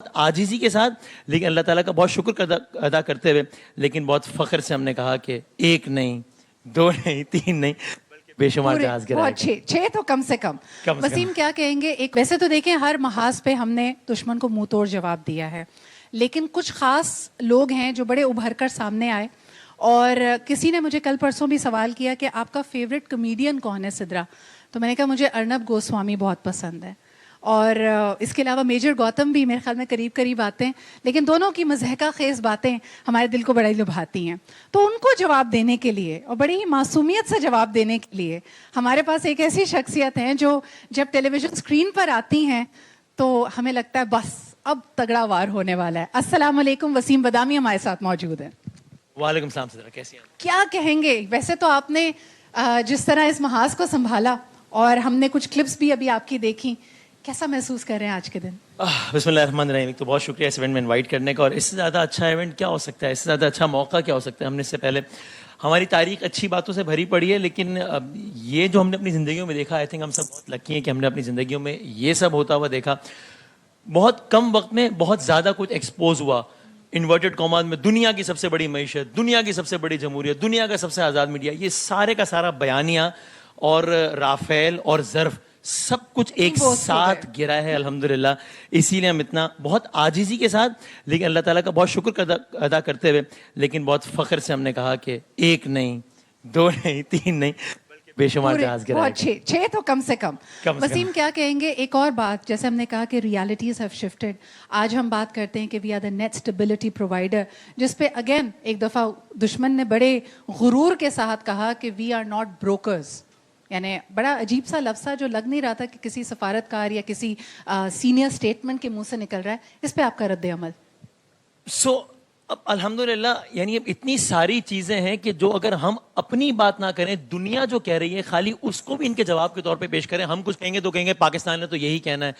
आजिज़ी के साथ, लेकिन अल्लाह ताला का बहुत शुक्र अदा करते हुए, लेकिन बहुत फ़ख्र से हमने कहा कि एक नहीं, दो नहीं, तीन नहीं, बल्कि बेशुमार जहाज़ गिराए गए। छह तो कम से कम। वसीम क्या कहेंगे? एक वैसे तो देखें हर महाज पे हमने दुश्मन को मुंह तोड़ जवाब दिया है, लेकिन कुछ खास लोग हैं जो बड़े उभर कर सामने आए। और किसी ने मुझे कल परसों भी सवाल किया कि आपका फेवरेट कॉमेडियन कौन है सिद्रा? तो मैंने कहा मुझे अर्नब गोस्वामी बहुत पसंद है, और इसके अलावा मेजर गौतम भी मेरे ख्याल में करीब करीब आते हैं, लेकिन दोनों की मज़हका खेज़ बातें हमारे दिल को बड़ा ही लुभाती हैं। तो उनको जवाब देने के लिए और बड़ी ही मासूमियत से जवाब देने के लिए हमारे पास एक ऐसी शख्सियत हैं जो जब टेलीविज़न स्क्रीन पर आती हैं तो हमें लगता है बस अब तगड़ा वार होने वाला है। अस्सलाम वालेकुम, वसीम बदामी हमारे साथ मौजूद हैं। वालेकुम सलाम सिद्रा, कैसी हैं? क्या कहेंगे? वैसे तो आपने जिस तरह इस महाज को संभाला और हमने कुछ क्लिप्स भी अभी आपकी देखी, कैसा महसूस कर रहे हैं आज के दिन? बिस्मिल्लाहिर्रहमानिर्रहीम। तो बहुत शुक्रिया इस इवेंट में इनवाइट करने का, और इससे ज़्यादा अच्छा इवेंट क्या हो सकता है, इससे ज़्यादा अच्छा मौका क्या हो सकता है। हमने इससे पहले हमारी तारीख अच्छी बातों से भरी पड़ी है, लेकिन ये जो हमने अपनी ज़िंदगियों में देखा, आई थिंक हम सब बहुत लकी हैं कि हमने अपनी ज़िंदगियों में ये सब होता हुआ देखा। बहुत कम वक्त में बहुत ज़्यादा कुछ एक्सपोज हुआ। इन्वर्टेड कॉमास में दुनिया की सबसे बड़ी मईशत, दुनिया की सबसे बड़ी जमहूरियत, दुनिया का सबसे आज़ाद मीडिया, ये सारे का सारा बयानिया और राफेल और ज़र्फ सब कुछ एक साथ गिरा है अल्हम्दुलिल्लाह। इसीलिए हम इतना बहुत आजिज़ी के साथ, लेकिन अल्लाह ताला का बहुत शुक्र अदा करते हुए, लेकिन बहुत फ़ख्र से हमने कहा कि एक नहीं, दो नहीं, तीन नहीं, बल्कि बेशुमार जहाज़ गिराए गए। छह तो कम से कम। वसीम क्या कहेंगे? एक और बात, जैसे हमने कहा कि रियलिटीज हैव शिफ्टेड, आज हम बात करते हैं कि we are the net stability provider, जिस पे अगेन एक दफ़ा दुश्मन ने बड़े गुरूर के साथ कहा कि वी आर नॉट ब्रोकर्स। यानी बड़ा अजीब सा लफ्ज़ था जो लग नहीं रहा था कि किसी सफारतकार या किसी सीनियर स्टेटमेंट के मुंह से निकल रहा है। इस पे आपका रद्द अमल? अब अल्हम्दुलिल्लाह, यानी अब इतनी सारी चीज़ें हैं कि जो अगर हम अपनी बात ना करें, दुनिया जो कह रही है खाली उसको भी इनके जवाब के तौर पे पेश करें। हम कुछ कहेंगे तो कहेंगे पाकिस्तान ने तो यही कहना है,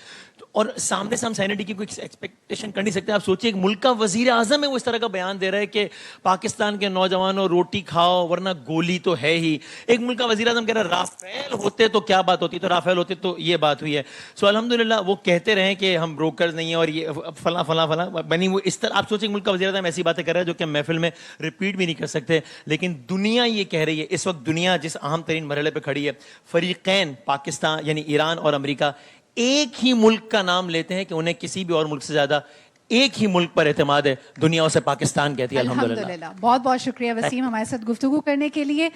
और सामने से हम सैनिटी की कोई एक्सपेक्टेशन कर नहीं सकते। आप सोचिए, एक मुल्क का वजीर आज़म है वो इस तरह का बयान दे रहा है कि पाकिस्तान के नौजवानों रोटी खाओ वरना गोली तो है ही। एक मुल्क का वजीर आज़म कह रहा है राफेल होते तो क्या बात होती, तो राफेल होते तो ये बात हुई है। सो अल्हम्दुलिल्लाह वो कहते रहे कि हम ब्रोकर्स नहीं है और ये फला फला फला बनी। वो इस तरह आप सोचिए, मुल्क का वजीर आज़म ऐसी बातें कर रहा है जो कि महफिल में रिपीट भी नहीं कर सकते, लेकिन दुनिया ये कह रही है। इस वक्त दुनिया जिस अहम तरीन मरहले पे खड़ी है, फरीकैन पाकिस्तान यानी ईरान और अमेरिका एक ही मुल्क का नाम लेते हैं कि उन्हें किसी भी और मुल्क से ज्यादा एक ही मुल्क पर एतमाद है, दुनिया उसे पाकिस्तान कहती है। अल्हम्दुलिल्लाह। बहुत बहुत शुक्रिया वसीम हमारे साथ गुफ्तगू करने के लिए।